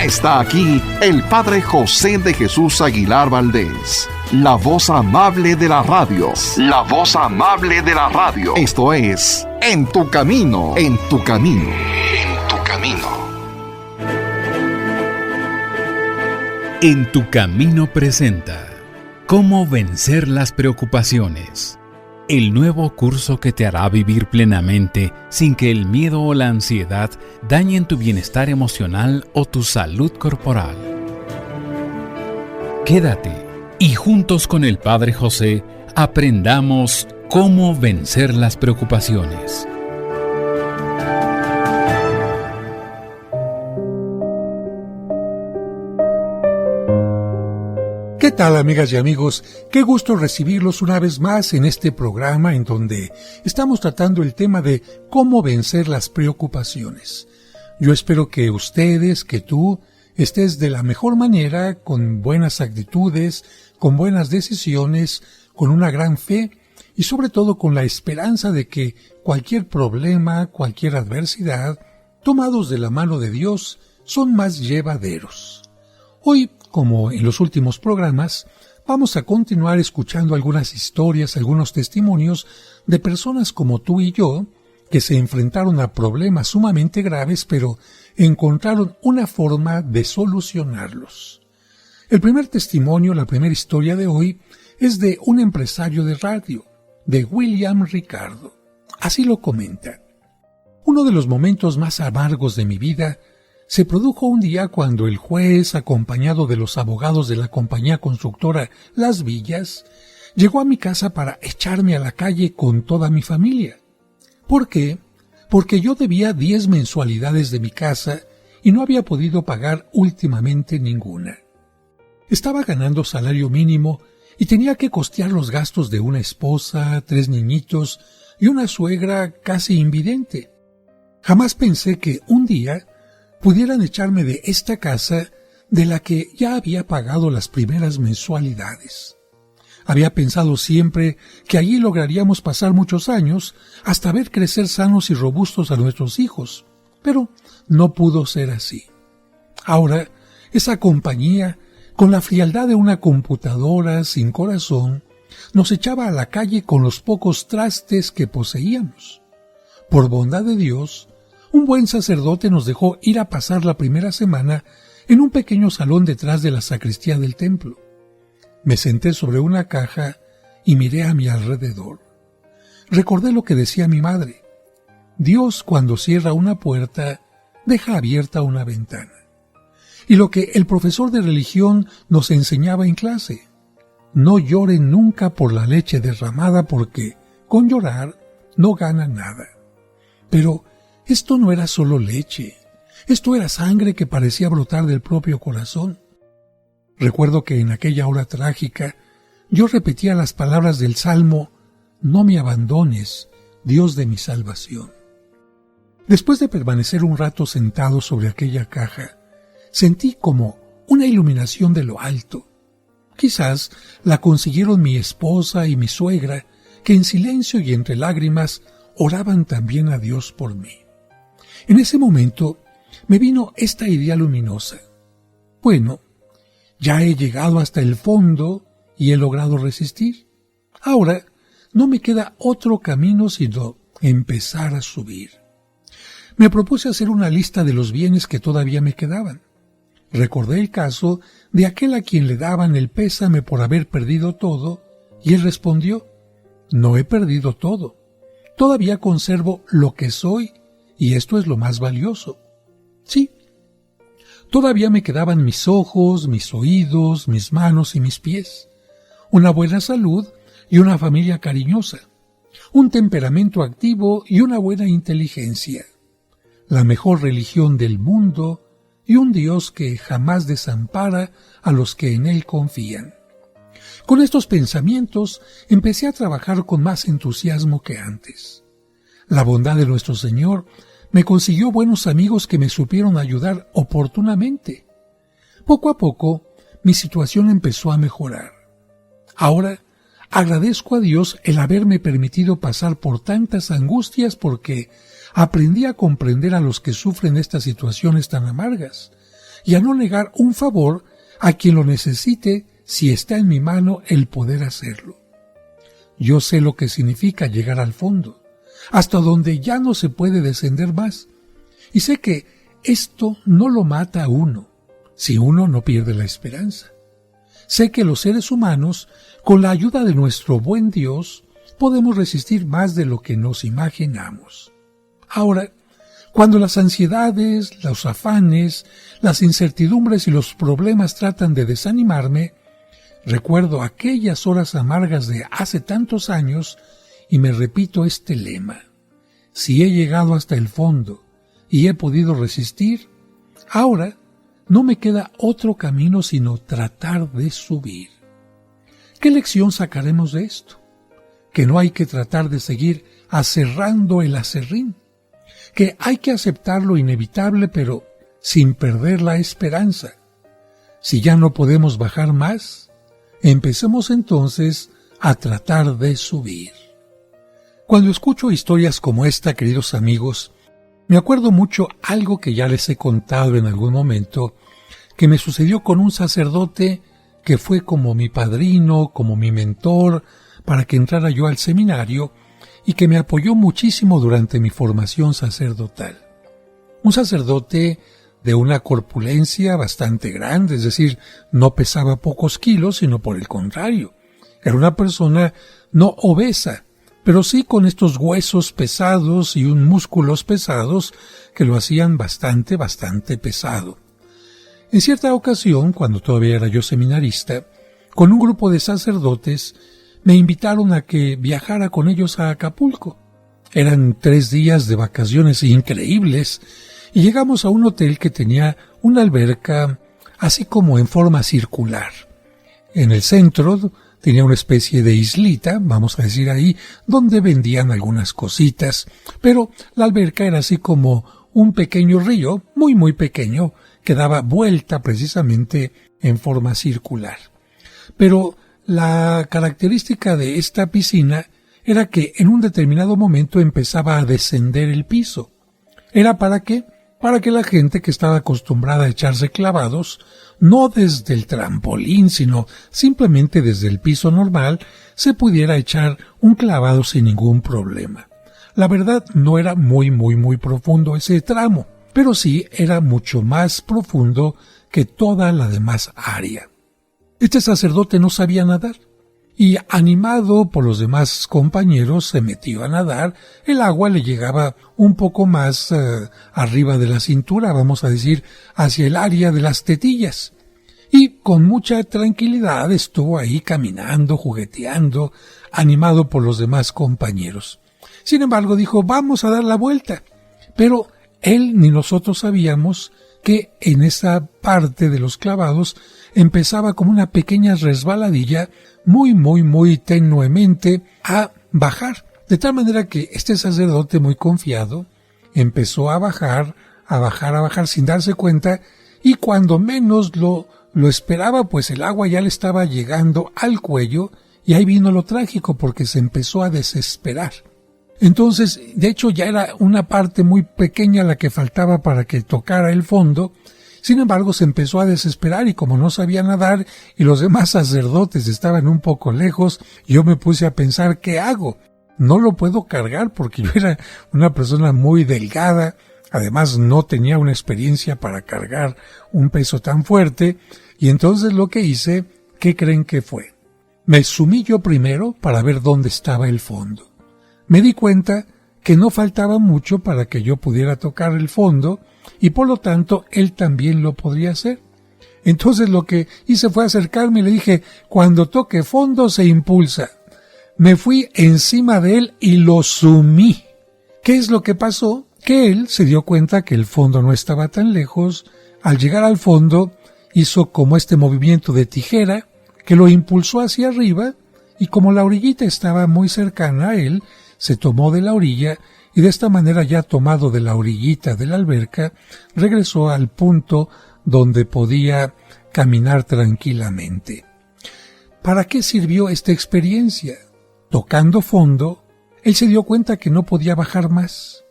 Está aquí el Padre José de Jesús Aguilar Valdés, la voz amable de la radio. La voz amable de la radio. Esto es En tu Camino. En tu Camino. En tu Camino. En tu Camino presenta Cómo vencer las preocupaciones. El nuevo curso que te hará vivir plenamente sin que el miedo o la ansiedad dañen tu bienestar emocional o tu salud corporal. Quédate y juntos con el Padre José aprendamos cómo vencer las preocupaciones. ¿Qué tal, amigas y amigos? Qué gusto recibirlos una vez más en este programa en donde estamos tratando el tema de cómo vencer las preocupaciones. Yo espero que ustedes, que tú, estés de la mejor manera, con buenas actitudes, con buenas decisiones, con una gran fe y sobre todo con la esperanza de que cualquier problema, cualquier adversidad, tomados de la mano de Dios, son más llevaderos. Hoy, como en los últimos programas, vamos a continuar escuchando algunas historias, algunos testimonios de personas como tú y yo, que se enfrentaron a problemas sumamente graves, pero encontraron una forma de solucionarlos. El primer testimonio, la primera historia de hoy, es de un empresario de radio, de William Ricardo. Así lo comenta. Uno de los momentos más amargos de mi vida se produjo un día cuando el juez, acompañado de los abogados de la compañía constructora Las Villas, llegó a mi casa para echarme a la calle con toda mi familia. ¿Por qué? Porque yo debía 10 mensualidades de mi casa y no había podido pagar últimamente ninguna. Estaba ganando salario mínimo y tenía que costear los gastos de una esposa, 3 niñitos y una suegra casi invidente. Jamás pensé que un día pudieran echarme de esta casa de la que ya había pagado las primeras mensualidades. Había pensado siempre que allí lograríamos pasar muchos años hasta ver crecer sanos y robustos a nuestros hijos, pero no pudo ser así. Ahora, esa compañía, con la frialdad de una computadora sin corazón, nos echaba a la calle con los pocos trastes que poseíamos. Por bondad de Dios, un buen sacerdote nos dejó ir a pasar la primera semana en un pequeño salón detrás de la sacristía del templo. Me senté sobre una caja y miré a mi alrededor. Recordé lo que decía mi madre: Dios, cuando cierra una puerta, deja abierta una ventana. Y lo que el profesor de religión nos enseñaba en clase: no lloren nunca por la leche derramada, porque con llorar no gana nada. Pero esto no era solo leche, esto era sangre que parecía brotar del propio corazón. Recuerdo que en aquella hora trágica yo repetía las palabras del Salmo: no me abandones, Dios de mi salvación. Después de permanecer un rato sentado sobre aquella caja, sentí como una iluminación de lo alto. Quizás la consiguieron mi esposa y mi suegra, que en silencio y entre lágrimas oraban también a Dios por mí. En ese momento me vino esta idea luminosa: bueno, ya he llegado hasta el fondo y he logrado resistir. Ahora no me queda otro camino sino empezar a subir. Me propuse hacer una lista de los bienes que todavía me quedaban. Recordé el caso de aquel a quien le daban el pésame por haber perdido todo, y él respondió: no he perdido todo, todavía conservo lo que soy, y esto es lo más valioso. Sí, todavía me quedaban mis ojos, mis oídos, mis manos y mis pies, una buena salud y una familia cariñosa, un temperamento activo y una buena inteligencia, la mejor religión del mundo y un Dios que jamás desampara a los que en Él confían. Con estos pensamientos empecé a trabajar con más entusiasmo que antes. La bondad de nuestro Señor me consiguió buenos amigos que me supieron ayudar oportunamente. Poco a poco, mi situación empezó a mejorar. Ahora, agradezco a Dios el haberme permitido pasar por tantas angustias, porque aprendí a comprender a los que sufren estas situaciones tan amargas y a no negar un favor a quien lo necesite si está en mi mano el poder hacerlo. Yo sé lo que significa llegar al fondo, hasta donde ya no se puede descender más, y sé que esto no lo mata a uno, si uno no pierde la esperanza. Sé que los seres humanos, con la ayuda de nuestro buen Dios, podemos resistir más de lo que nos imaginamos. Ahora, cuando las ansiedades, los afanes, las incertidumbres y los problemas tratan de desanimarme, recuerdo aquellas horas amargas de hace tantos años y me repito este lema: si he llegado hasta el fondo y he podido resistir, ahora no me queda otro camino sino tratar de subir. ¿Qué lección sacaremos de esto? Que no hay que tratar de seguir aserrando el aserrín, que hay que aceptar lo inevitable pero sin perder la esperanza. Si ya no podemos bajar más, empecemos entonces a tratar de subir. Cuando escucho historias como esta, queridos amigos, me acuerdo mucho algo que ya les he contado en algún momento, que me sucedió con un sacerdote que fue como mi padrino, como mi mentor, para que entrara yo al seminario y que me apoyó muchísimo durante mi formación sacerdotal. Un sacerdote de una corpulencia bastante grande, es decir, no pesaba pocos kilos, sino por el contrario, era una persona no obesa, pero sí con estos huesos pesados y músculos pesados que lo hacían bastante pesado. En cierta ocasión, cuando todavía era yo seminarista, con un grupo de sacerdotes, me invitaron a que viajara con ellos a Acapulco. Eran 3 días de vacaciones increíbles y llegamos a un hotel que tenía una alberca así como en forma circular. En el centro tenía una especie de islita, vamos a decir ahí, donde vendían algunas cositas, pero la alberca era así como un pequeño río, muy pequeño, que daba vuelta precisamente en forma circular. Pero la característica de esta piscina era que en un determinado momento empezaba a descender el piso. ¿Era para qué? Para que la gente que estaba acostumbrada a echarse clavados, no desde el trampolín, sino simplemente desde el piso normal, se pudiera echar un clavado sin ningún problema. La verdad no era muy profundo ese tramo, pero sí era mucho más profundo que toda la demás área. Este sacerdote no sabía nadar, y animado por los demás compañeros se metió a nadar. El agua le llegaba un poco más arriba de la cintura, vamos a decir, hacia el área de las tetillas. Y con mucha tranquilidad estuvo ahí caminando, jugueteando, animado por los demás compañeros. Sin embargo, dijo, vamos a dar la vuelta. Pero él ni nosotros sabíamos que en esa parte de los clavados empezaba como una pequeña resbaladilla muy tenuemente a bajar. De tal manera que este sacerdote muy confiado empezó a bajar sin darse cuenta, y cuando menos lo esperaba, pues el agua ya le estaba llegando al cuello, y ahí vino lo trágico porque se empezó a desesperar. Entonces, de hecho, ya era una parte muy pequeña la que faltaba para que tocara el fondo. Sin embargo, se empezó a desesperar y como no sabía nadar y los demás sacerdotes estaban un poco lejos, yo me puse a pensar, ¿qué hago? No lo puedo cargar porque yo era una persona muy delgada, además no tenía una experiencia para cargar un peso tan fuerte, y entonces lo que hice, ¿qué creen que fue? Me sumí yo primero para ver dónde estaba el fondo. Me di cuenta que no faltaba mucho para que yo pudiera tocar el fondo y por lo tanto él también lo podría hacer. Entonces lo que hice fue acercarme y le dije, cuando toque fondo se impulsa. Me fui encima de él y lo sumí. ¿Qué es lo que pasó? Que él se dio cuenta que el fondo no estaba tan lejos. Al llegar al fondo hizo como este movimiento de tijera que lo impulsó hacia arriba, y como la orillita estaba muy cercana a él, se tomó de la orilla y de esta manera, ya tomado de la orillita de la alberca, regresó al punto donde podía caminar tranquilamente. ¿Para qué sirvió esta experiencia? Tocando fondo, él se dio cuenta que no podía bajar más,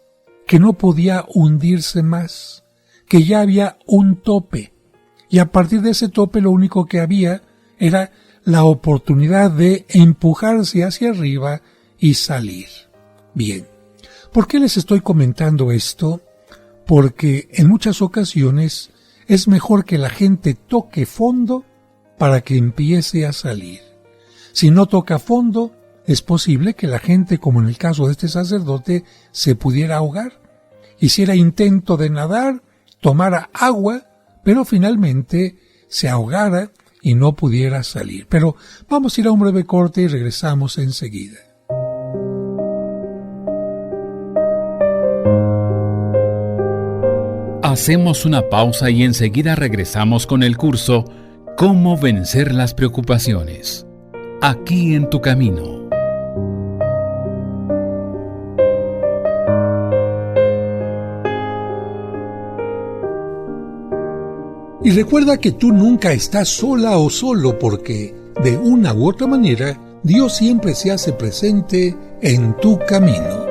que no podía hundirse más, que ya había un tope. y a partir de ese tope lo único que había era la oportunidad de empujarse hacia arriba y salir. Bien, ¿por qué les estoy comentando esto? Porque en muchas ocasiones es mejor que la gente toque fondo para que empiece a salir. Si no toca fondo, es posible que la gente, como en el caso de este sacerdote, se pudiera ahogar, hiciera intento de nadar, tomara agua, pero finalmente se ahogara y no pudiera salir. Pero vamos a ir a un breve corte y regresamos enseguida. Hacemos una pausa y enseguida regresamos con el curso Cómo vencer las preocupaciones. Aquí en tu camino. Y recuerda que tú nunca estás sola o solo porque, de una u otra manera, Dios siempre se hace presente en tu camino.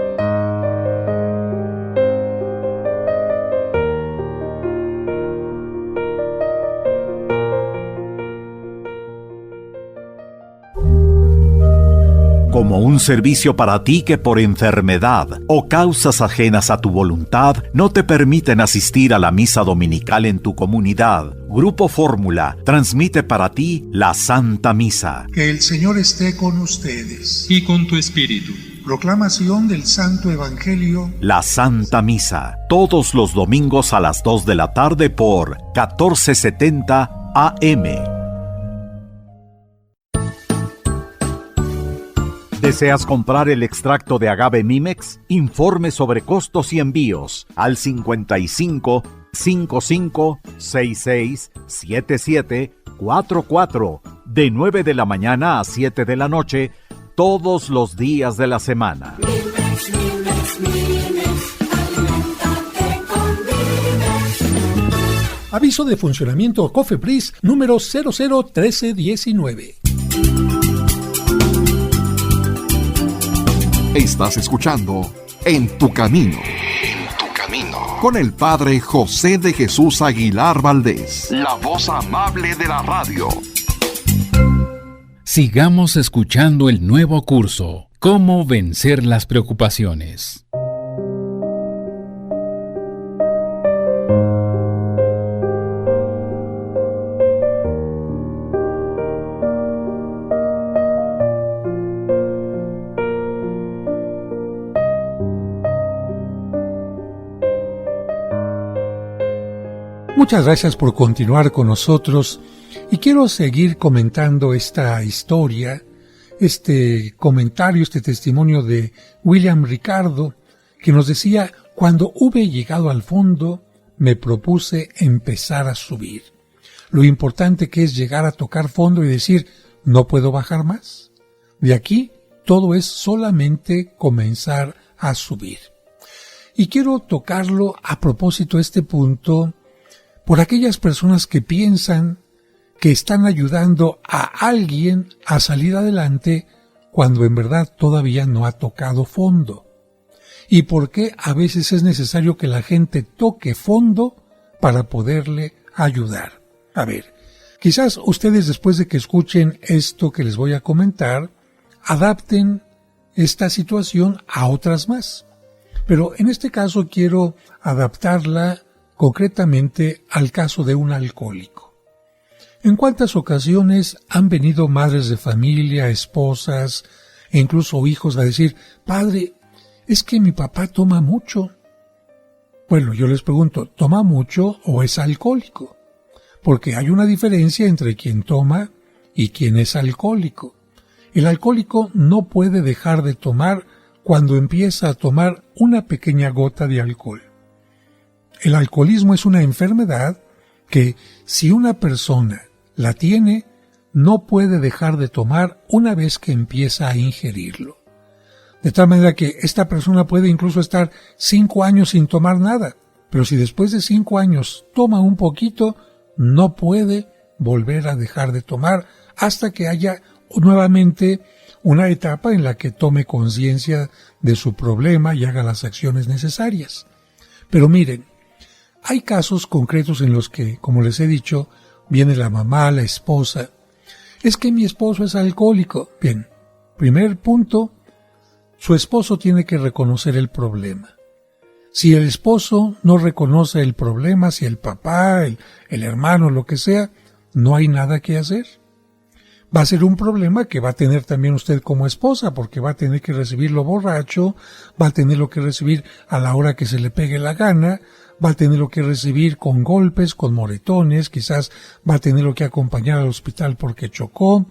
Como un servicio para ti que por enfermedad o causas ajenas a tu voluntad no te permiten asistir a la misa dominical en tu comunidad, Grupo Fórmula transmite para ti la Santa Misa. Que el Señor esté con ustedes. Y con tu espíritu. Proclamación del Santo Evangelio. La Santa Misa, todos los domingos a las 2 de la tarde por 1470 AM. ¿Deseas comprar el extracto de agave Mimex? Informe sobre costos y envíos al 55 55 66 77 44 de 9 de la mañana a 7 de la noche todos los días de la semana. Mimex, Mimex, Mimex, aliméntate con Mimex. Aviso de funcionamiento COFEPRIS número 001319. Estás escuchando En tu Camino. En tu Camino. Con el Padre José de Jesús Aguilar Valdés. La voz amable de la radio. Sigamos escuchando el nuevo curso, Cómo vencer las preocupaciones. Muchas gracias por continuar con nosotros y quiero seguir comentando esta historia, este comentario, este testimonio de William Ricardo, que nos decía: cuando hube llegado al fondo, me propuse empezar a subir. Lo importante que es llegar a tocar fondo y decir, no puedo bajar más. De aquí, todo es solamente comenzar a subir. Y quiero tocarlo a propósito de este punto, por aquellas personas que piensan que están ayudando a alguien a salir adelante cuando en verdad todavía no ha tocado fondo. Y por qué a veces es necesario que la gente toque fondo para poderle ayudar. A ver, quizás ustedes después de que escuchen esto que les voy a comentar, adapten esta situación a otras más. Pero en este caso quiero adaptarla concretamente al caso de un alcohólico. ¿En cuántas ocasiones han venido madres de familia, esposas e incluso hijos a decir: padre, es que mi papá toma mucho? Bueno, yo les pregunto, ¿toma mucho o es alcohólico? Porque hay una diferencia entre quien toma y quien es alcohólico. El alcohólico no puede dejar de tomar cuando empieza a tomar una pequeña gota de alcohol. El alcoholismo es una enfermedad que, si una persona la tiene, no puede dejar de tomar una vez que empieza a ingerirlo. De tal manera que esta persona puede incluso estar 5 años sin tomar nada, pero si después de 5 años toma un poquito, no puede volver a dejar de tomar hasta que haya nuevamente una etapa en la que tome conciencia de su problema y haga las acciones necesarias. Pero miren, hay casos concretos en los que, como les he dicho, Viene la mamá, la esposa. Es que mi esposo es alcohólico. Bien, primer punto, su esposo tiene que reconocer el problema. Si el esposo no reconoce el problema, si el papá, el hermano, lo que sea, no hay nada que hacer. Va a ser un problema que va a tener también usted como esposa, porque va a tener que recibirlo borracho, va a tenerlo que recibir a la hora que se le pegue la gana, va a tenerlo que recibir con golpes, con moretones, quizás va a tenerlo que acompañar al hospital porque chocó,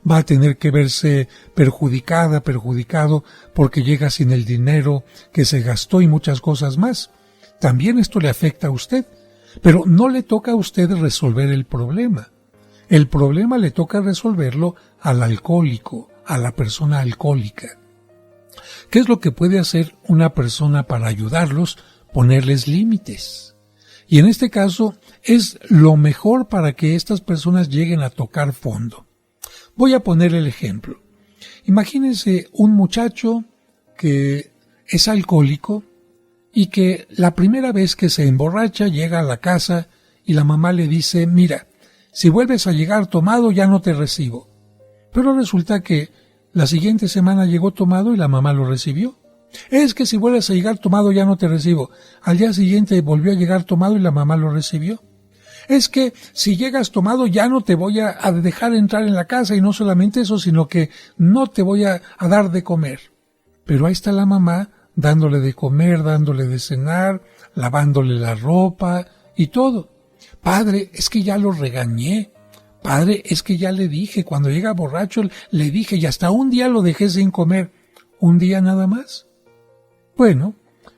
va a tener que verse perjudicado porque llega sin el dinero que se gastó y muchas cosas más. También esto le afecta a usted, pero no le toca a usted resolver el problema. El problema le toca resolverlo al alcohólico, a la persona alcohólica. ¿Qué es lo que puede hacer una persona para ayudarlos? Ponerles límites. Y en este caso es lo mejor para que estas personas lleguen a tocar fondo. Voy a poner el ejemplo. Imagínense un muchacho que es alcohólico y que la primera vez que se emborracha llega a la casa y la mamá le dice, mira, si vuelves a llegar tomado ya no te recibo. Pero resulta que la siguiente semana llegó tomado y la mamá lo recibió. Es que si vuelves a llegar tomado ya no te recibo. Al día siguiente volvió a llegar tomado y la mamá lo recibió. Es que si llegas tomado ya no te voy a dejar entrar en la casa, y no solamente eso, sino que no te voy a dar de comer. Pero ahí está la mamá dándole de comer, dándole de cenar, lavándole la ropa y todo. Padre, es que ya lo regañé. Padre, es que ya le dije, cuando llega borracho le dije, y hasta un día lo dejé sin comer. ¿Un día nada más? Bueno,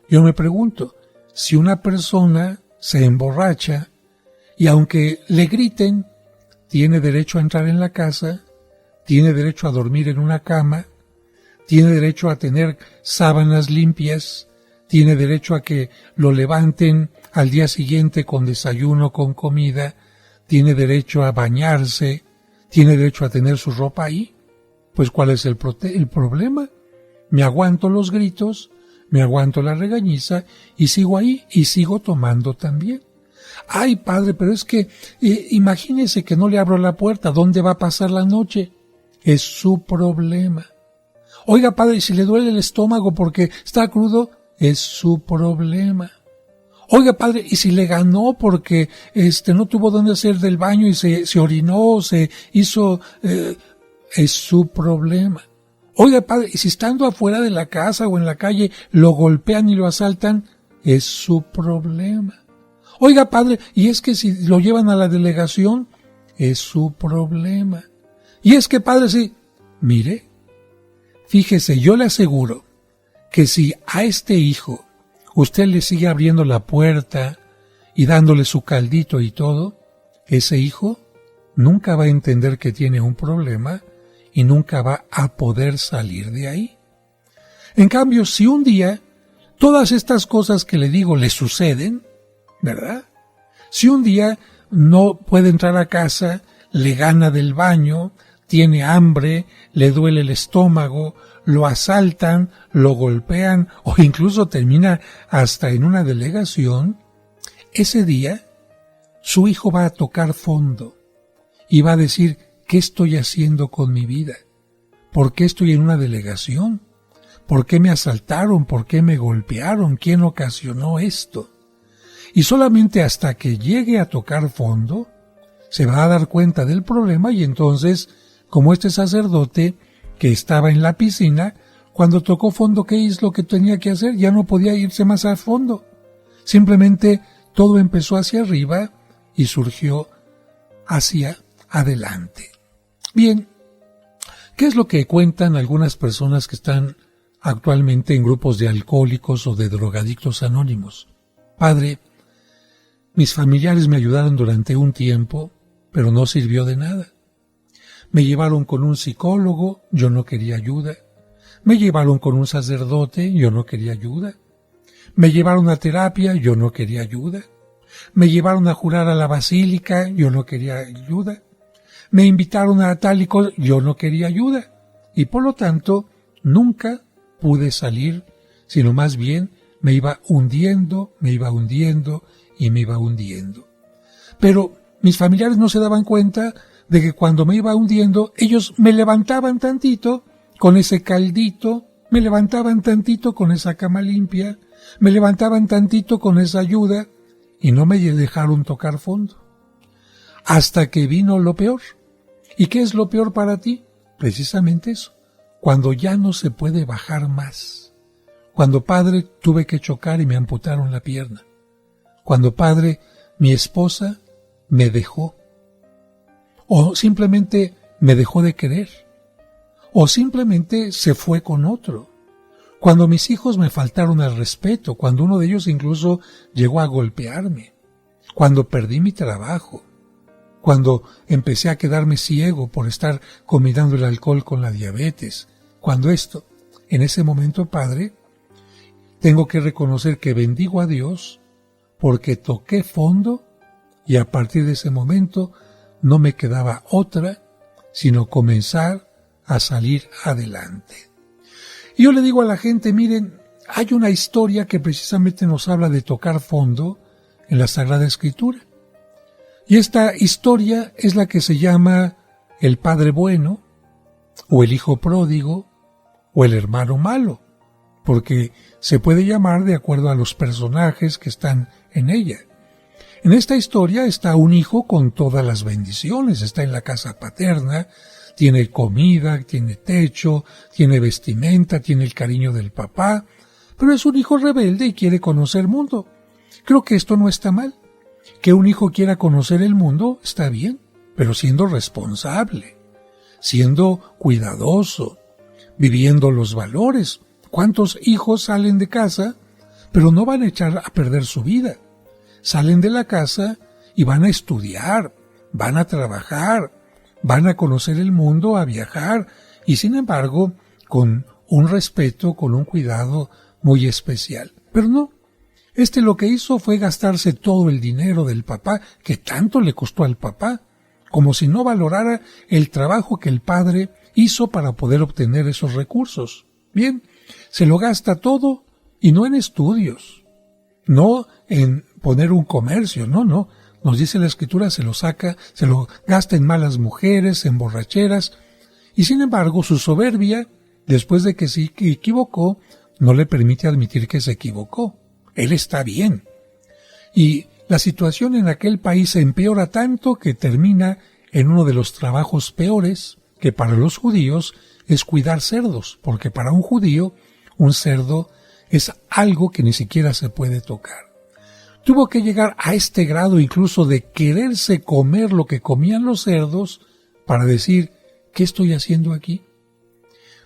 yo me pregunto, si una persona se emborracha y aunque le griten, tiene derecho a entrar en la casa, tiene derecho a dormir en una cama, tiene derecho a tener sábanas limpias, tiene derecho a que lo levanten al día siguiente con desayuno, con comida, tiene derecho a bañarse, tiene derecho a tener su ropa ahí. Pues ¿cuál es el problema? Me aguanto los gritos, me aguanto la regañiza y sigo ahí y sigo tomando también. Ay, padre, pero es que imagínese que no le abro la puerta, ¿dónde va a pasar la noche? Es su problema. Oiga, padre, ¿y si le duele el estómago porque está crudo? Es su problema. Oiga, padre, ¿y si le ganó porque no tuvo dónde hacer del baño y se orinó, se hizo? Es su problema. Oiga, padre, ¿y si estando afuera de la casa o en la calle lo golpean y lo asaltan? Es su problema. Oiga, padre, ¿y es que si lo llevan a la delegación? Es su problema. Y es que, padre, sí. Mire, fíjese, yo le aseguro que si a este hijo usted le sigue abriendo la puerta y dándole su caldito y todo, ese hijo nunca va a entender que tiene un problema y nunca va a poder salir de ahí. En cambio, si un día todas estas cosas que le digo le suceden, ¿verdad? Si un día no puede entrar a casa, le gana del baño, tiene hambre, le duele el estómago, lo asaltan, lo golpean o incluso termina hasta en una delegación, ese día su hijo va a tocar fondo y va a decir, ¿qué estoy haciendo con mi vida? ¿Por qué estoy en una delegación? ¿Por qué me asaltaron? ¿Por qué me golpearon? ¿Quién ocasionó esto? Y solamente hasta que llegue a tocar fondo, se va a dar cuenta del problema y entonces, como este sacerdote que estaba en la piscina, cuando tocó fondo, ¿qué es lo que tenía que hacer? Ya no podía irse más a fondo. Simplemente todo empezó hacia arriba y surgió hacia adelante. Bien, ¿qué es lo que cuentan algunas personas que están actualmente en grupos de alcohólicos o de drogadictos anónimos? Padre, mis familiares me ayudaron durante un tiempo, pero no sirvió de nada. Me llevaron con un psicólogo, yo no quería ayuda. Me llevaron con un sacerdote, yo no quería ayuda. Me llevaron a terapia, yo no quería ayuda. Me llevaron a jurar a la basílica, yo no quería ayuda. Me invitaron a tal y cosa, yo no quería ayuda. Y por lo tanto, nunca pude salir, sino más bien me iba hundiendo y me iba hundiendo. Pero mis familiares no se daban cuenta de que cuando me iba hundiendo, ellos me levantaban tantito con ese caldito, me levantaban tantito con esa cama limpia, me levantaban tantito con esa ayuda y no me dejaron tocar fondo. Hasta que vino lo peor. ¿Y qué es lo peor para ti? Precisamente eso, cuando ya no se puede bajar más. Cuando, padre, tuve que chocar y me amputaron la pierna. Cuando, padre, mi esposa me dejó. O simplemente me dejó de querer. O simplemente se fue con otro. Cuando mis hijos me faltaron al respeto, cuando uno de ellos incluso llegó a golpearme. Cuando perdí mi trabajo. Cuando empecé a quedarme ciego por estar combinando el alcohol con la diabetes. Cuando esto, en ese momento, padre, tengo que reconocer que bendigo a Dios porque toqué fondo y a partir de ese momento no me quedaba otra sino comenzar a salir adelante. Y yo le digo a la gente, miren, hay una historia que precisamente nos habla de tocar fondo en la Sagrada Escritura. Y esta historia es la que se llama el Padre Bueno, o el Hijo Pródigo, o el Hermano Malo, porque se puede llamar de acuerdo a los personajes que están en ella. En esta historia está un hijo con todas las bendiciones, está en la casa paterna, tiene comida, tiene techo, tiene vestimenta, tiene el cariño del papá, pero es un hijo rebelde y quiere conocer el mundo. Creo que esto no está mal. Que un hijo quiera conocer el mundo está bien, pero siendo responsable, siendo cuidadoso, viviendo los valores. ¿Cuántos hijos salen de casa, pero no van a echar a perder su vida? Salen de la casa y van a estudiar, van a trabajar, van a conocer el mundo, a viajar, y sin embargo, con un respeto, con un cuidado muy especial. Pero no, lo que hizo fue gastarse todo el dinero del papá, que tanto le costó al papá, como si no valorara el trabajo que el padre hizo para poder obtener esos recursos. Bien, se lo gasta todo, y no en estudios, no en poner un comercio, no. Nos dice la Escritura, se lo gasta en malas mujeres, en borracheras, y sin embargo su soberbia, después de que se equivocó, no le permite admitir que se equivocó. Él está bien. Y la situación en aquel país se empeora tanto que termina en uno de los trabajos peores, que para los judíos es cuidar cerdos, porque para un judío un cerdo es algo que ni siquiera se puede tocar. Tuvo que llegar a este grado incluso de quererse comer lo que comían los cerdos para decir, ¿qué estoy haciendo aquí?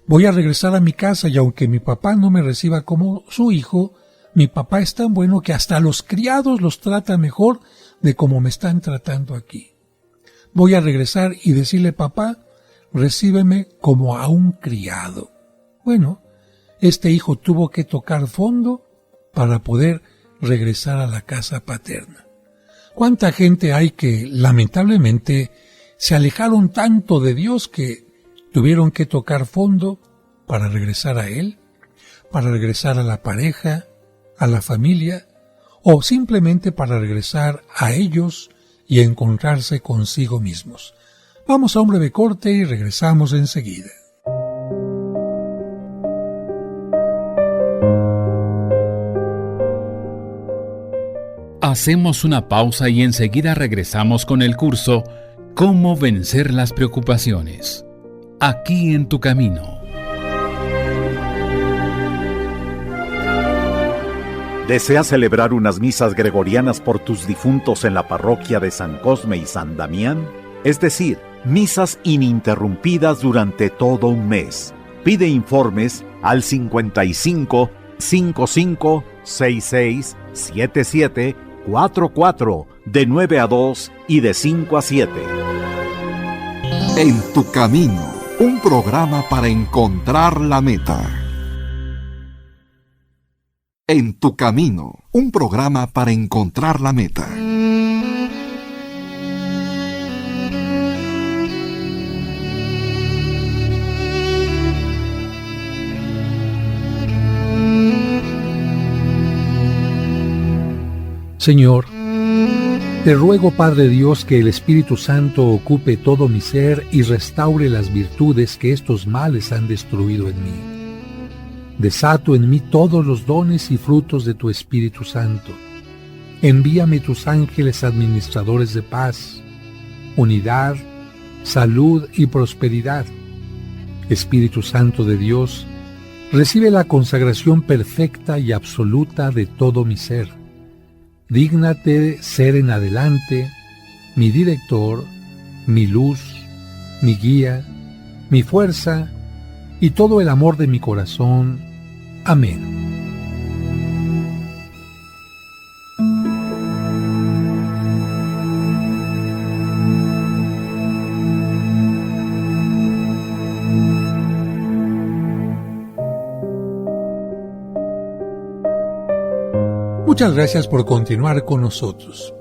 Voy a regresar a mi casa y aunque mi papá no me reciba como su hijo, mi papá es tan bueno que hasta a los criados los trata mejor de como me están tratando aquí. Voy a regresar y decirle, papá, recíbeme como a un criado. Bueno, este hijo tuvo que tocar fondo para poder regresar a la casa paterna. ¿Cuánta gente hay que, lamentablemente, se alejaron tanto de Dios que tuvieron que tocar fondo para regresar a Él, para regresar a la pareja, a la familia, o simplemente para regresar a ellos y encontrarse consigo mismos? Vamos a un breve corte y regresamos enseguida. Hacemos una pausa y enseguida regresamos con el curso Cómo vencer las preocupaciones. Aquí en tu camino. ¿Deseas celebrar unas misas gregorianas por tus difuntos en la parroquia de San Cosme y San Damián? Es decir, misas ininterrumpidas durante todo un mes. Pide informes al 55 55 66 77 44 de 9 a 2 y de 5 a 7. En tu camino, un programa para encontrar la meta. En tu camino, un programa para encontrar la meta. Señor, Te ruego, Padre Dios, que el Espíritu Santo ocupe todo mi ser y restaure las virtudes que estos males han destruido en mí. Desato en mí todos los dones y frutos de tu Espíritu Santo. Envíame tus ángeles administradores de paz, unidad, salud y prosperidad. Espíritu Santo de Dios, recibe la consagración perfecta y absoluta de todo mi ser. Dígnate ser en adelante mi director, mi luz, mi guía, mi fuerza y todo el amor de mi corazón. Amén. Muchas gracias por continuar con nosotros.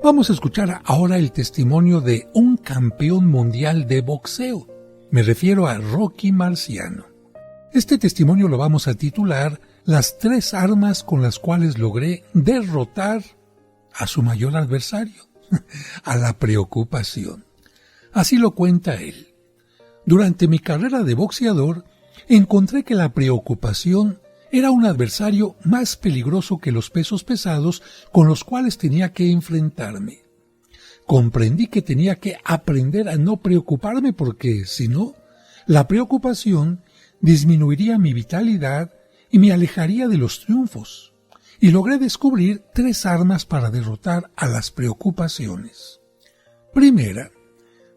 Vamos a escuchar ahora el testimonio de un campeón mundial de boxeo. Me refiero a Rocky Marciano. Este testimonio lo vamos a titular Las 3 armas con las cuales logré derrotar a su mayor adversario, a la preocupación. Así lo cuenta él. Durante mi carrera de boxeador, encontré que la preocupación era un adversario más peligroso que los pesos pesados con los cuales tenía que enfrentarme. Comprendí que tenía que aprender a no preocuparme porque, si no, la preocupación disminuiría mi vitalidad y me alejaría de los triunfos. Y logré descubrir 3 armas para derrotar a las preocupaciones. Primera,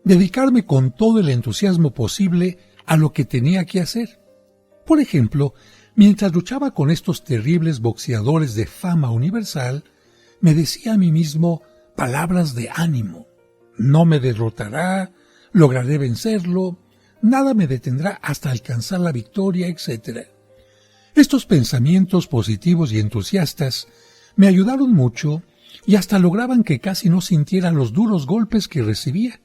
dedicarme con todo el entusiasmo posible a lo que tenía que hacer. Por ejemplo, mientras luchaba con estos terribles boxeadores de fama universal, me decía a mí mismo palabras de ánimo. No me derrotará, lograré vencerlo, nada me detendrá hasta alcanzar la victoria, etc. Estos pensamientos positivos y entusiastas me ayudaron mucho y hasta lograban que casi no sintiera los duros golpes que recibía.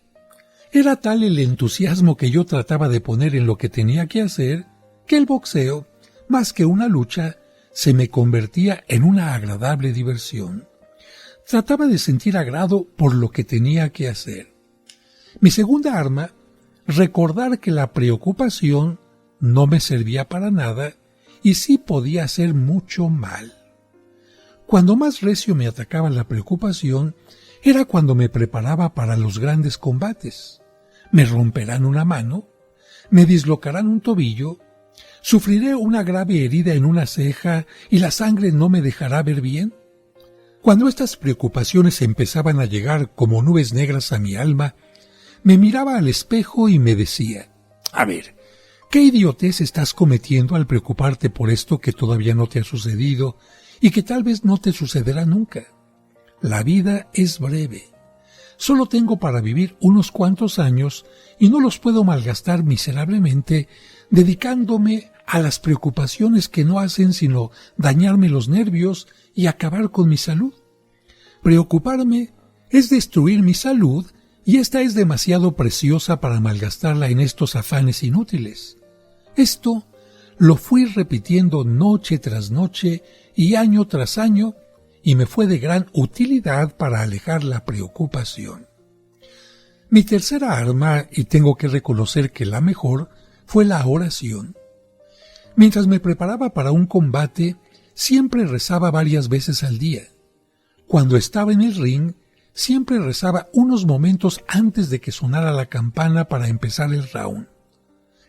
Era tal el entusiasmo que yo trataba de poner en lo que tenía que hacer, que el boxeo, más que una lucha, se me convertía en una agradable diversión. Trataba de sentir agrado por lo que tenía que hacer. Mi segunda arma, recordar que la preocupación no me servía para nada y sí podía hacer mucho mal. Cuando más recio me atacaba la preocupación, era cuando me preparaba para los grandes combates. Me romperán una mano, me dislocarán un tobillo, ¿sufriré una grave herida en una ceja y la sangre no me dejará ver bien? Cuando estas preocupaciones empezaban a llegar como nubes negras a mi alma, me miraba al espejo y me decía, a ver, ¿qué idiotez estás cometiendo al preocuparte por esto que todavía no te ha sucedido y que tal vez no te sucederá nunca? La vida es breve. Solo tengo para vivir unos cuantos años y no los puedo malgastar miserablemente dedicándome a las preocupaciones que no hacen sino dañarme los nervios y acabar con mi salud. Preocuparme es destruir mi salud y esta es demasiado preciosa para malgastarla en estos afanes inútiles. Esto lo fui repitiendo noche tras noche y año tras año y me fue de gran utilidad para alejar la preocupación. Mi tercera arma, y tengo que reconocer que la mejor, fue la oración. Mientras me preparaba para un combate, siempre rezaba varias veces al día. Cuando estaba en el ring, siempre rezaba unos momentos antes de que sonara la campana para empezar el round.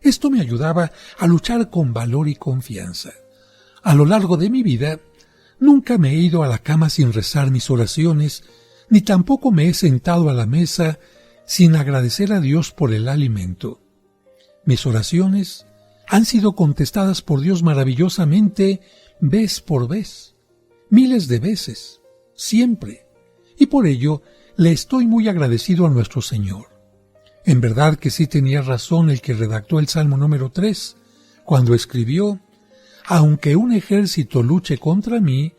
Esto me ayudaba a luchar con valor y confianza. A lo largo de mi vida, nunca me he ido a la cama sin rezar mis oraciones, ni tampoco me he sentado a la mesa sin agradecer a Dios por el alimento. Mis oraciones han sido contestadas por Dios maravillosamente vez por vez, miles de veces, siempre, y por ello le estoy muy agradecido a nuestro Señor. En verdad que sí tenía razón el que redactó el Salmo número 3, cuando escribió, aunque un ejército luche contra mí,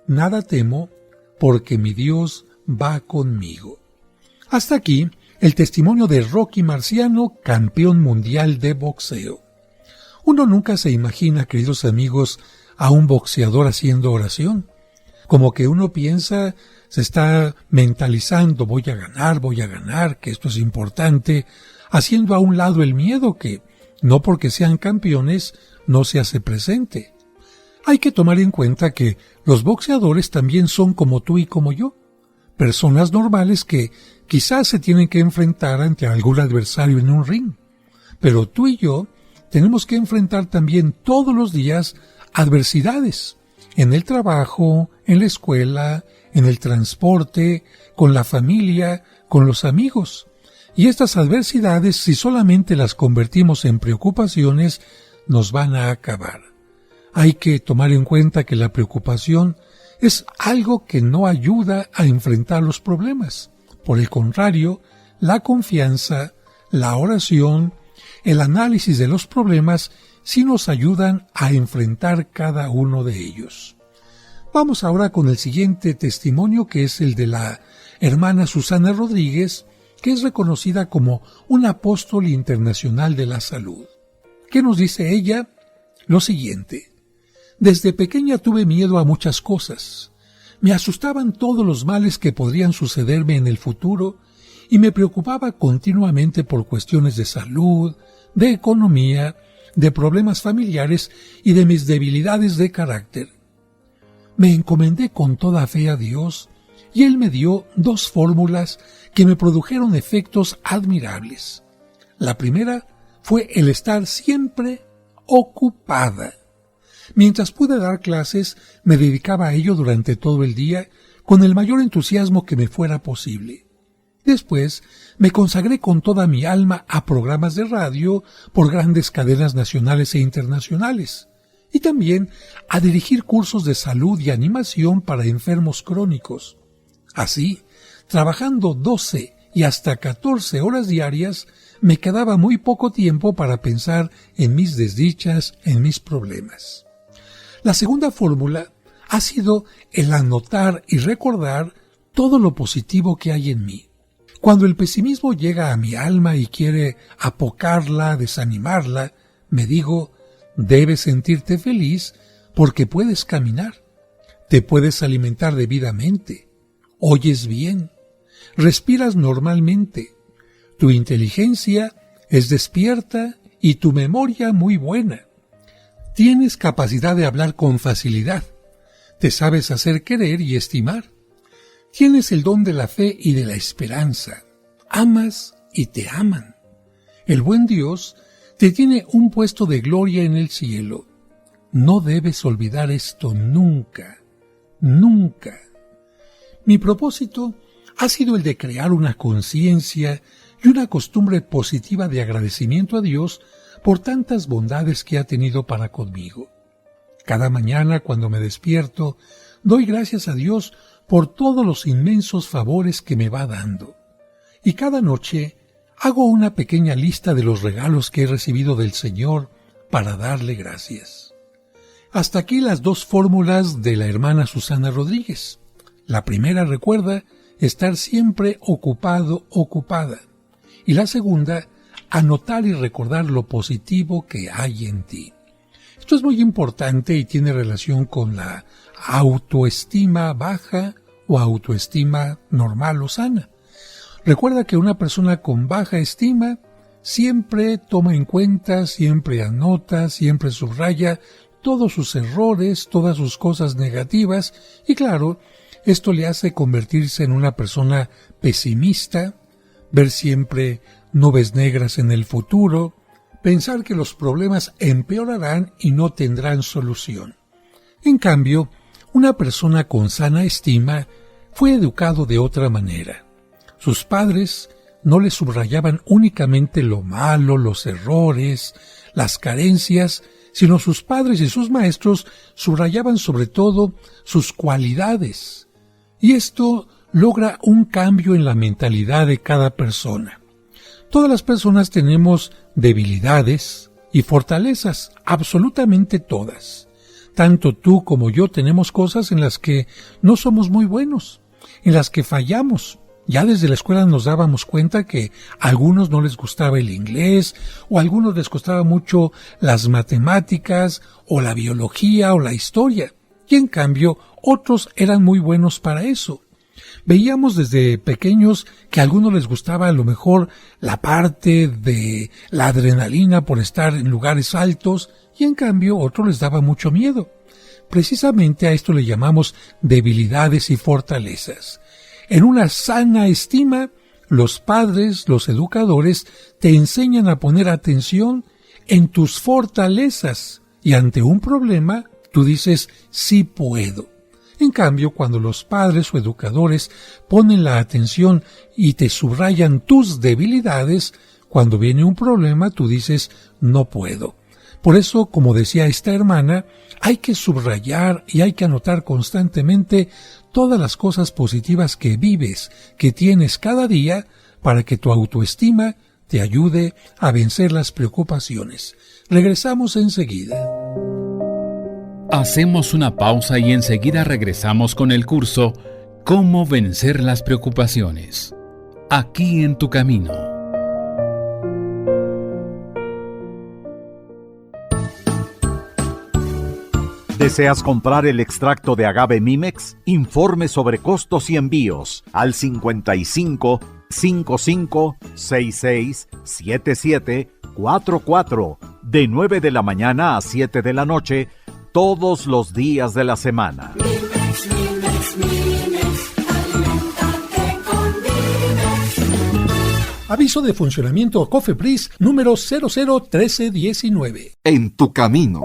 nada temo, porque mi Dios va conmigo. Hasta aquí el testimonio de Rocky Marciano, campeón mundial de boxeo. Uno nunca se imagina, queridos amigos, a un boxeador haciendo oración. Como que uno piensa, Se está mentalizando, voy a ganar, que esto es importante, haciendo a un lado el miedo que, no porque sean campeones, no se hace presente. Hay que tomar en cuenta que los boxeadores también son como tú y como yo, personas normales que quizás se tienen que enfrentar ante algún adversario en un ring. Pero tú y yo tenemos que enfrentar también todos los días adversidades, en el trabajo, en la escuela, en el transporte, con la familia, con los amigos. Y estas adversidades, si solamente las convertimos en preocupaciones, nos van a acabar. Hay que tomar en cuenta que la preocupación es algo que no ayuda a enfrentar los problemas. Por el contrario, la confianza, la oración, el análisis de los problemas sí nos ayudan a enfrentar cada uno de ellos. Vamos ahora con el siguiente testimonio, que es el de la hermana Susana Rodríguez, que es reconocida como un apóstol internacional de la salud. ¿Qué nos dice ella? Lo siguiente: desde pequeña tuve miedo a muchas cosas. Me asustaban todos los males que podrían sucederme en el futuro y me preocupaba continuamente por cuestiones de salud, de economía, de problemas familiares y de mis debilidades de carácter. Me encomendé con toda fe a Dios y Él me dio 2 fórmulas que me produjeron efectos admirables. La primera fue el estar siempre ocupada. Mientras pude dar clases, me dedicaba a ello durante todo el día con el mayor entusiasmo que me fuera posible. Después, me consagré con toda mi alma a programas de radio por grandes cadenas nacionales e internacionales, y también a dirigir cursos de salud y animación para enfermos crónicos. Así, trabajando 12 y hasta 14 horas diarias, me quedaba muy poco tiempo para pensar en mis desdichas, en mis problemas. La segunda fórmula ha sido el anotar y recordar todo lo positivo que hay en mí. Cuando el pesimismo llega a mi alma y quiere apocarla, desanimarla, me digo: debes sentirte feliz porque puedes caminar, te puedes alimentar debidamente, oyes bien, respiras normalmente, tu inteligencia es despierta y tu memoria muy buena. Tienes capacidad de hablar con facilidad, te sabes hacer querer y estimar. Tienes el don de la fe y de la esperanza, amas y te aman. El buen Dios te tiene un puesto de gloria en el cielo. No debes olvidar esto nunca, nunca. Mi propósito ha sido el de crear una conciencia y una costumbre positiva de agradecimiento a Dios por tantas bondades que ha tenido para conmigo. Cada mañana, cuando me despierto, doy gracias a Dios por todos los inmensos favores que me va dando. Y cada noche hago una pequeña lista de los regalos que he recibido del Señor para darle gracias. Hasta aquí las 2 fórmulas de la hermana Susana Rodríguez. La primera recuerda estar siempre ocupado, ocupada. Y la segunda, anotar y recordar lo positivo que hay en ti. Esto es muy importante y tiene relación con la autoestima baja o autoestima normal o sana. Recuerda que una persona con baja estima siempre toma en cuenta, siempre anota, siempre subraya todos sus errores, todas sus cosas negativas, y claro, esto le hace convertirse en una persona pesimista, ver siempre nubes negras en el futuro, pensar que los problemas empeorarán y no tendrán solución. En cambio, una persona con sana estima fue educado de otra manera. Sus padres no le subrayaban únicamente lo malo, los errores, las carencias, sino sus padres y sus maestros subrayaban sobre todo sus cualidades. Y esto logra un cambio en la mentalidad de cada persona. Todas las personas tenemos debilidades y fortalezas, absolutamente todas. Tanto tú como yo tenemos cosas en las que no somos muy buenos, en las que fallamos. Ya desde la escuela nos dábamos cuenta que a algunos no les gustaba el inglés, o a algunos les costaba mucho las matemáticas, o la biología, o la historia, y en cambio otros eran muy buenos para eso. Veíamos desde pequeños que a algunos les gustaba a lo mejor la parte de la adrenalina por estar en lugares altos y en cambio otros les daba mucho miedo. Precisamente a esto le llamamos debilidades y fortalezas. En una sana estima, los padres, los educadores, te enseñan a poner atención en tus fortalezas y ante un problema tú dices sí puedo. En cambio, cuando los padres o educadores ponen la atención y te subrayan tus debilidades, cuando viene un problema tú dices no puedo. Por eso, como decía esta hermana, hay que subrayar y hay que anotar constantemente todas las cosas positivas que vives, que tienes cada día, para que tu autoestima te ayude a vencer las preocupaciones. Regresamos enseguida. Hacemos una pausa y enseguida regresamos con el curso Cómo vencer las preocupaciones. Aquí en tu camino. ¿Deseas comprar el extracto de agave Mimex? Informe sobre costos y envíos al 55 55 66 77 44 de 9 de la mañana a 7 de la noche todos los días de la semana. Mimex, Mimex, Mimex, aliméntate con Mimex. Aviso de funcionamiento COFEPRIS número 001319. En tu camino.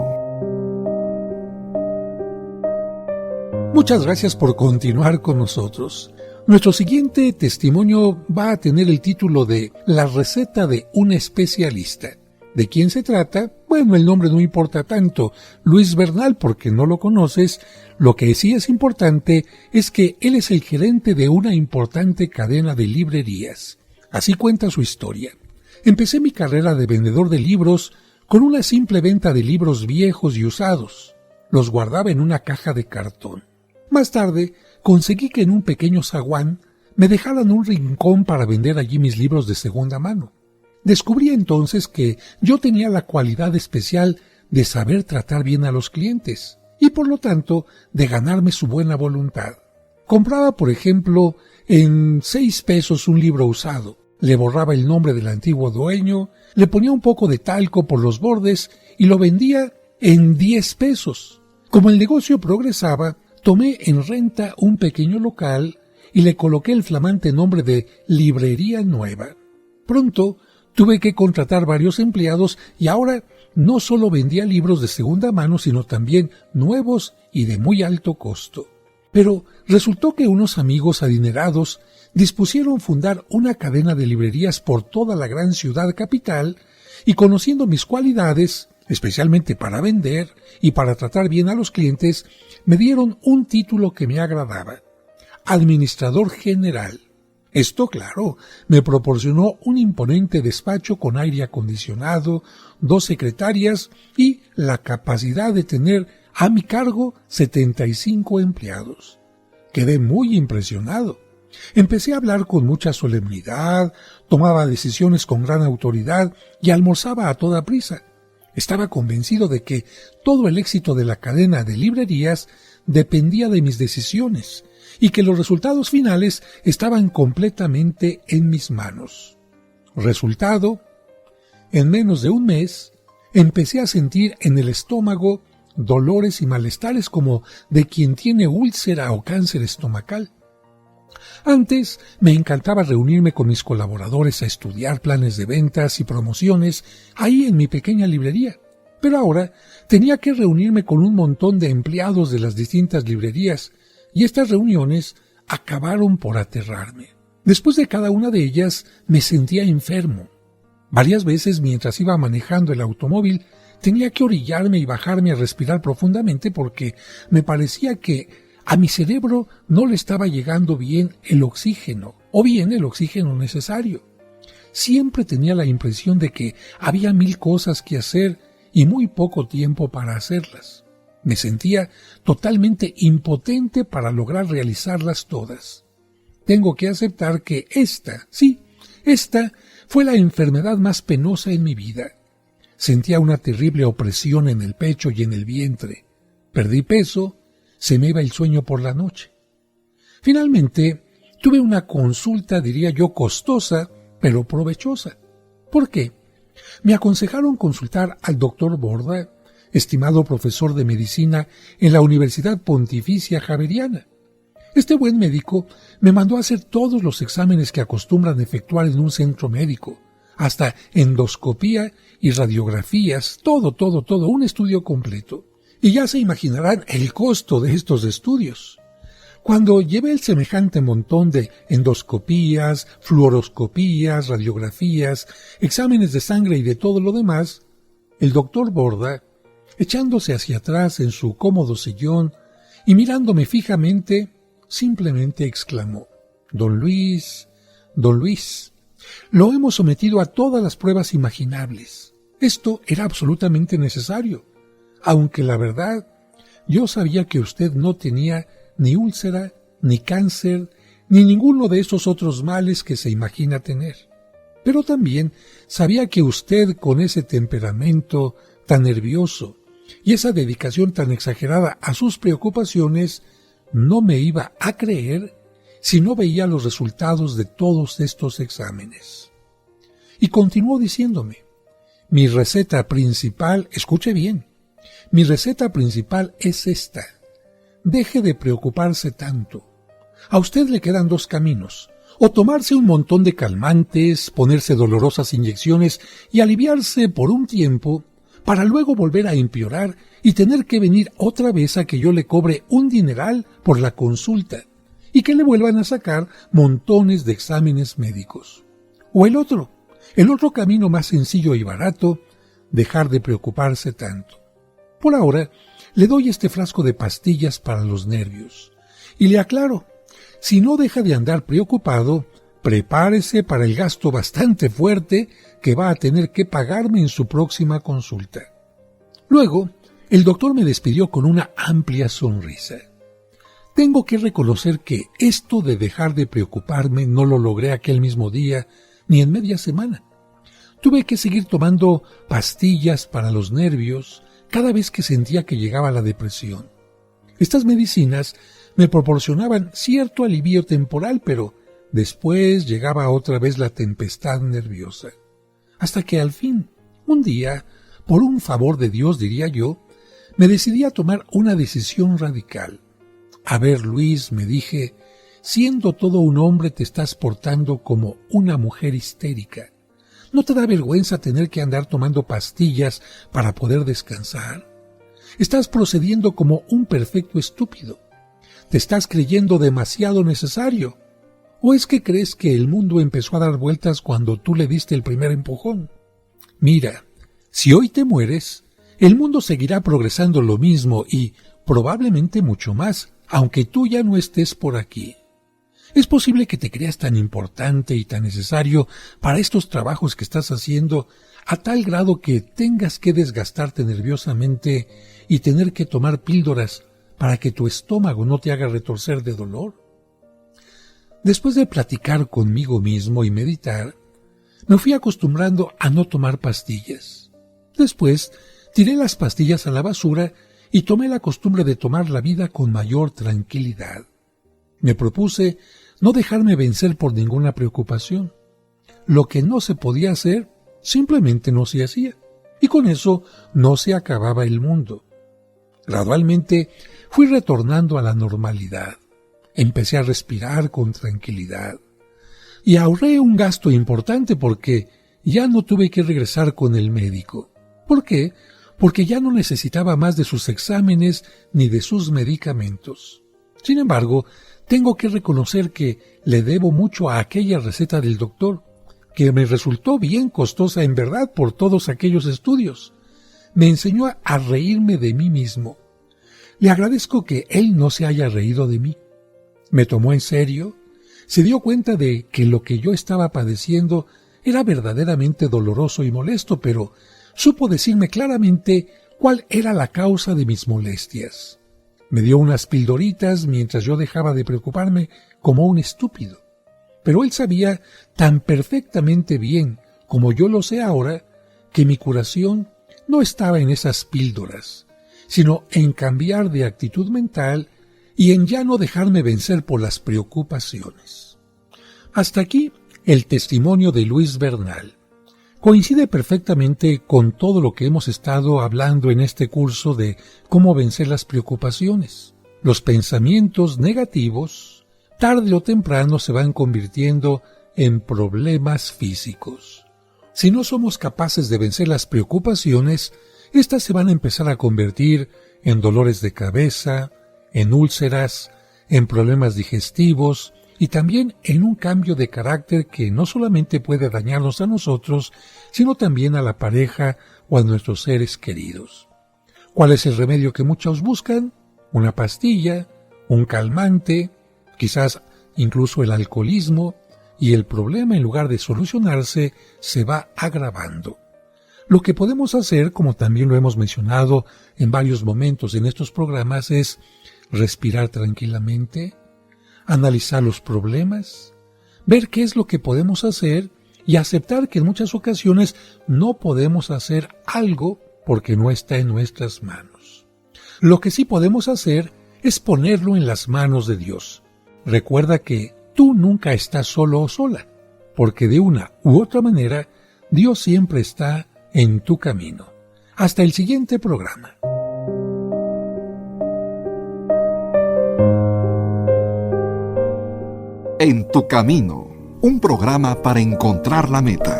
Muchas gracias por continuar con nosotros. Nuestro siguiente testimonio va a tener el título de La receta de un especialista. ¿De quién se trata? Bueno, el nombre no importa tanto. Luis Bernal, porque no lo conoces. Lo que sí es importante es que él es el gerente de una importante cadena de librerías. Así cuenta su historia. Empecé mi carrera de vendedor de libros con una simple venta de libros viejos y usados. Los guardaba en una caja de cartón. Más tarde, conseguí que en un pequeño zaguán me dejaran un rincón para vender allí mis libros de segunda mano. Descubrí entonces que yo tenía la cualidad especial de saber tratar bien a los clientes y por lo tanto de ganarme su buena voluntad. Compraba, por ejemplo, en 6 pesos un libro usado, le borraba el nombre del antiguo dueño, le ponía un poco de talco por los bordes y lo vendía en 10 pesos. Como el negocio progresaba, tomé en renta un pequeño local y le coloqué el flamante nombre de Librería Nueva. Pronto tuve que contratar varios empleados y ahora no solo vendía libros de segunda mano, sino también nuevos y de muy alto costo. Pero resultó que unos amigos adinerados dispusieron fundar una cadena de librerías por toda la gran ciudad capital y conociendo mis cualidades, especialmente para vender y para tratar bien a los clientes, me dieron un título que me agradaba: administrador general. Esto, claro, me proporcionó un imponente despacho con aire acondicionado, 2 secretarias y la capacidad de tener a mi cargo 75 empleados. Quedé muy impresionado. Empecé a hablar con mucha solemnidad, tomaba decisiones con gran autoridad y almorzaba a toda prisa. Estaba convencido de que todo el éxito de la cadena de librerías dependía de mis decisiones y que los resultados finales estaban completamente en mis manos. Resultado: en menos de un mes empecé a sentir en el estómago dolores y malestares como de quien tiene úlcera o cáncer estomacal. Antes me encantaba reunirme con mis colaboradores a estudiar planes de ventas y promociones ahí en mi pequeña librería, pero ahora tenía que reunirme con un montón de empleados de las distintas librerías y estas reuniones acabaron por aterrarme. Después de cada una de ellas me sentía enfermo. Varias veces mientras iba manejando el automóvil tenía que orillarme y bajarme a respirar profundamente porque me parecía que a mi cerebro no le estaba llegando bien el oxígeno, o bien el oxígeno necesario. Siempre tenía la impresión de que había 1000 cosas que hacer y muy poco tiempo para hacerlas. Me sentía totalmente impotente para lograr realizarlas todas. Tengo que aceptar que esta fue la enfermedad más penosa en mi vida. Sentía una terrible opresión en el pecho y en el vientre. Perdí peso, se me iba el sueño por la noche. Finalmente, Tuve una consulta, diría yo, costosa, pero provechosa. ¿Por qué? Me aconsejaron consultar al doctor Borda, estimado profesor de medicina en la Universidad Pontificia Javeriana. Este buen médico me mandó a hacer todos los exámenes que acostumbran efectuar en un centro médico, hasta endoscopía y radiografías, todo, un estudio completo. Y ya se imaginarán el costo de estos estudios. Cuando llevé el semejante montón de endoscopías, fluoroscopías, radiografías, exámenes de sangre y de todo lo demás, el doctor Borda, echándose hacia atrás en su cómodo sillón y mirándome fijamente, simplemente exclamó: Don Luis, lo hemos sometido a todas las pruebas imaginables. Esto era absolutamente necesario, aunque la verdad, yo sabía que usted no tenía ni úlcera, ni cáncer, ni ninguno de esos otros males que se imagina tener. Pero también sabía que usted, con ese temperamento tan nervioso y esa dedicación tan exagerada a sus preocupaciones, no me iba a creer si no veía los resultados de todos estos exámenes. Y continuó diciéndome: mi receta principal, escuche bien, mi receta principal es esta: deje de preocuparse tanto. A usted le quedan dos caminos: o tomarse un montón de calmantes, ponerse dolorosas inyecciones y aliviarse por un tiempo, para luego volver a empeorar y tener que venir otra vez a que yo le cobre un dineral por la consulta y que le vuelvan a sacar montones de exámenes médicos. O el otro camino más sencillo y barato: dejar de preocuparse tanto. Por ahora, le doy este frasco de pastillas para los nervios. Y le aclaro, si no deja de andar preocupado, prepárese para el gasto bastante fuerte que va a tener que pagarme en su próxima consulta. Luego, el doctor me despidió con una amplia sonrisa. Tengo que reconocer que esto de dejar de preocuparme no lo logré aquel mismo día, ni en media semana. Tuve que seguir tomando pastillas para los nervios cada vez que sentía que llegaba la depresión. Estas medicinas me proporcionaban cierto alivio temporal, pero después llegaba otra vez la tempestad nerviosa. Hasta que al fin, un día, por un favor de Dios, diría yo, me decidí a tomar una decisión radical. A ver, Luis, me dije, siendo todo un hombre te estás portando como una mujer histérica. ¿No te da vergüenza tener que andar tomando pastillas para poder descansar? Estás procediendo como un perfecto estúpido. Te estás creyendo demasiado necesario. ¿O es que crees que el mundo empezó a dar vueltas cuando tú le diste el primer empujón? Mira, si hoy te mueres, el mundo seguirá progresando lo mismo y probablemente mucho más, aunque tú ya no estés por aquí. Es posible que te creas tan importante y tan necesario para estos trabajos que estás haciendo, a tal grado que tengas que desgastarte nerviosamente y tener que tomar píldoras para que tu estómago no te haga retorcer de dolor. Después de platicar conmigo mismo y meditar, me fui acostumbrando a no tomar pastillas. Después tiré las pastillas a la basura y tomé la costumbre de tomar la vida con mayor tranquilidad. Me propuse no dejarme vencer por ninguna preocupación. Lo que no se podía hacer, simplemente no se hacía, y con eso no se acababa el mundo. Gradualmente fui retornando a la normalidad. Empecé a respirar con tranquilidad. Y ahorré un gasto importante porque ya no tuve que regresar con el médico. ¿Por qué? Porque ya no necesitaba más de sus exámenes ni de sus medicamentos. Sin embargo, tengo que reconocer que le debo mucho a aquella receta del doctor, que me resultó bien costosa en verdad por todos aquellos estudios. Me enseñó a reírme de mí mismo. Le agradezco que él no se haya reído de mí. Me tomó en serio, se dio cuenta de que lo que yo estaba padeciendo era verdaderamente doloroso y molesto, pero supo decirme claramente cuál era la causa de mis molestias. Me dio unas pildoritas mientras yo dejaba de preocuparme como un estúpido. Pero él sabía tan perfectamente bien, como yo lo sé ahora, que mi curación no estaba en esas píldoras, sino en cambiar de actitud mental y en ya no dejarme vencer por las preocupaciones. Hasta aquí el testimonio de Luis Bernal. Coincide perfectamente con todo lo que hemos estado hablando en este curso de cómo vencer las preocupaciones. Los pensamientos negativos, tarde o temprano, se van convirtiendo en problemas físicos. Si no somos capaces de vencer las preocupaciones, estas se van a empezar a convertir en dolores de cabeza, en úlceras, en problemas digestivos y también en un cambio de carácter que no solamente puede dañarnos a nosotros, sino también a la pareja o a nuestros seres queridos. ¿Cuál es el remedio que muchos buscan? Una pastilla, un calmante, quizás incluso el alcoholismo, y el problema, en lugar de solucionarse, se va agravando. Lo que podemos hacer, como también lo hemos mencionado en varios momentos en estos programas, es respirar tranquilamente, analizar los problemas, ver qué es lo que podemos hacer y aceptar que en muchas ocasiones no podemos hacer algo porque no está en nuestras manos. Lo que sí podemos hacer es ponerlo en las manos de Dios. Recuerda que tú nunca estás solo o sola, porque de una u otra manera Dios siempre está en tu camino. Hasta el siguiente programa. En tu camino, un programa para encontrar la meta.